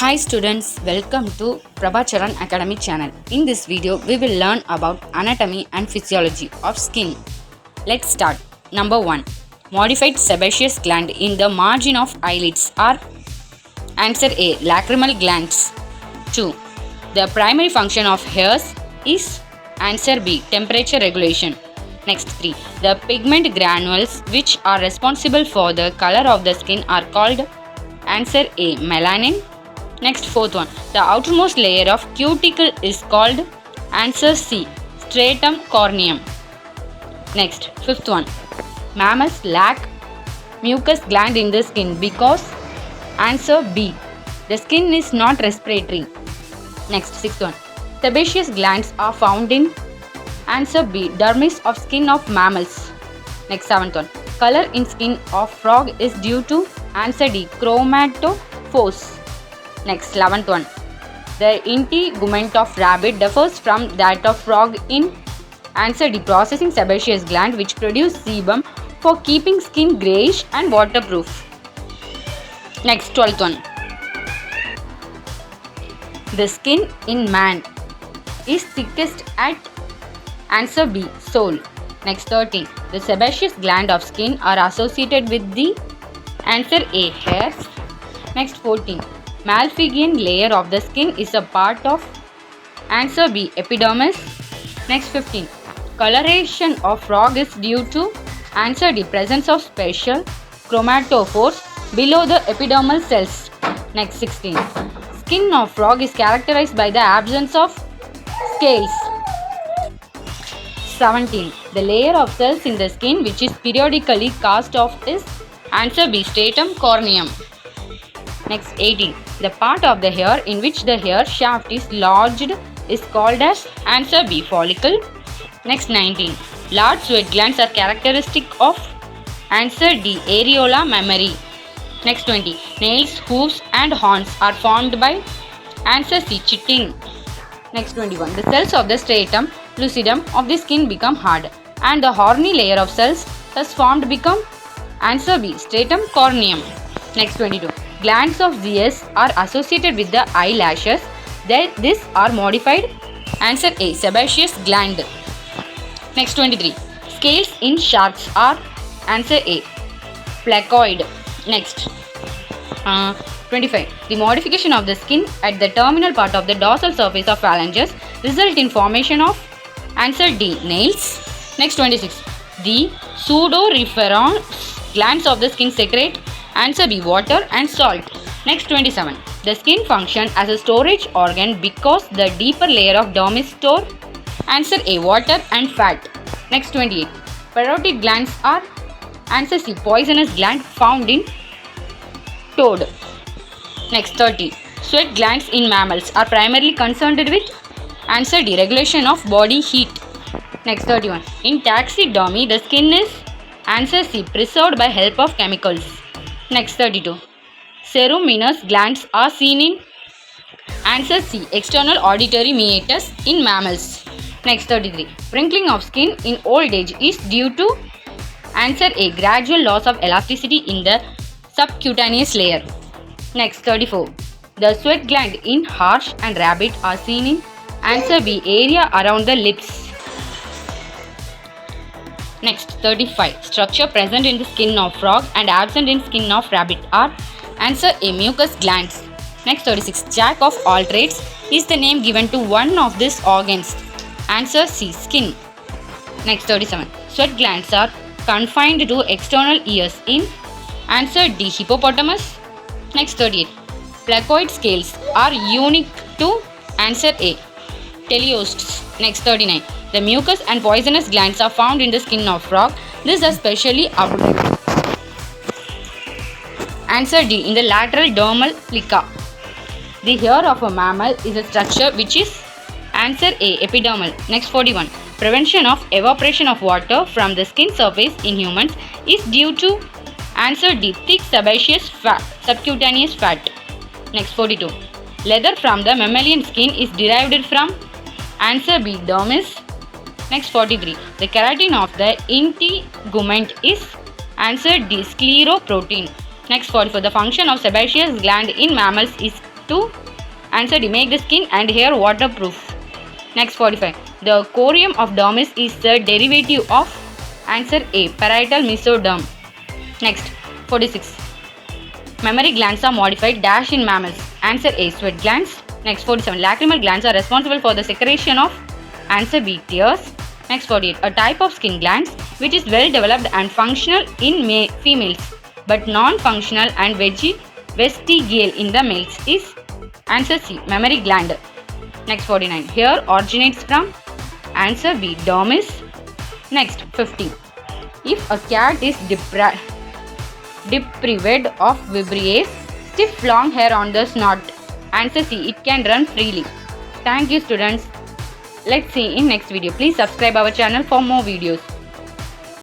Hi students, welcome to Prabhacharan Academy channel. In this video, we will learn about anatomy and physiology of skin. Let's start. Number 1. Modified sebaceous gland in the margin of eyelids are answer A. Lacrimal glands. 2. The primary function of hairs is answer B. Temperature regulation. Next 3. The pigment granules which are responsible for the color of the skin are called answer A. Melanin. Next, fourth one. The outermost layer of cuticle is called answer C. Stratum corneum. Next, fifth one. Mammals lack mucous gland in the skin because answer B. The skin is not respiratory. Next, sixth one. Sebaceous glands are found in answer B. Dermis of skin of mammals. Next, seventh one. Color in skin of frog is due to answer D. Chromatophores. Next, 11th one. The integument of rabbit differs from that of frog in answer D. Processing sebaceous gland which produce sebum for keeping skin greyish and waterproof. Next, 12th one. The skin in man is thickest at answer B. Sole. Next, 13. The sebaceous gland of skin are associated with the answer A. Hairs. Next, 14. Malpighian layer of the skin is a part of answer B. Epidermis. Next, 15. Coloration of frog is due to answer D. Presence of special chromatophores below the epidermal cells. Next, 16. Skin of frog is characterized by the absence of scales. 17. The layer of cells in the skin which is periodically cast off is answer B. Stratum corneum. Next, 18. The part of the hair in which the hair shaft is lodged is called as answer B. Follicle. Next, 19. Large sweat glands are characteristic of answer D. Areola mammary. Next, 20. Nails, hooves and horns are formed by answer C. Chitting. Next, 21. The cells of the stratum lucidum of the skin become hard and the horny layer of cells thus formed become answer B. Stratum corneum. Next, 22. Glands of Zeiss are associated with the eyelashes. These are modified answer A. Sebaceous gland. Next, 23. Scales in sharks are answer A. Placoid. Next, 25. The modification of the skin at the terminal part of the dorsal surface of phalanges result in formation of answer D. Nails. Next, 26. The pseudoreferens glands of the skin secrete answer B. Water and salt. Next, 27. The skin function as a storage organ because the deeper layer of dermis store answer A. Water and fat. Next, 28. Parotid glands are answer C. Poisonous gland found in toad. Next, 30. Sweat glands in mammals are primarily concerned with answer D. Regulation of body heat. Next, 31. In taxidermy, the skin is answer C. Preserved by help of chemicals. Next, 32. Ceruminous glands are seen in answer C. External auditory meatus in mammals. Next, 33. Wrinkling of skin in old age is due to answer A. Gradual loss of elasticity in the subcutaneous layer. Next, 34. The sweat gland in horse and rabbit are seen in answer B. Area around the lips. Next, 35. Structure present in the skin of frog and absent in skin of rabbit are answer A. Mucous glands. Next, 36. Jack of all trades is the name given to one of these organs. Answer C. Skin. Next, 37. Sweat glands are confined to external ears in answer D. Hippopotamus. Next, 38. Placoid scales are unique to answer A. Teleosts. Next, 39. The mucous and poisonous glands are found in the skin of frog. These are specially abundant. Answer D. In the lateral dermal plica. The hair of a mammal is a structure which is answer A. Epidermal. Next, 41. Prevention of evaporation of water from the skin surface in humans is due to answer D. Thick sebaceous fat, subcutaneous fat. Next, 42. Leather from the mammalian skin is derived from answer B. Dermis. Next, 43. The keratin of the integument is answer D. Scleroprotein. Next, 44. The function of sebaceous gland in mammals is to answer D. Make the skin and hair waterproof. Next 45. The corium of dermis is the derivative of answer A. Parietal mesoderm. Next 46. Mammary glands are modified dash in mammals. Answer A. Sweat glands. Next 47. Lacrimal glands are responsible for the secretion of answer B. Tears. Next 48. A type of skin glands which is well developed and functional in females but non-functional and vestigial in the males is answer C. Mammary gland. Next 49. Hair originates from answer B. Dermis. Next 50. If a cat is deprived of vibrissae, stiff long hair on the snout, answer C. It can run freely. Thank you students. Let's see in next video. Please subscribe our channel for more videos.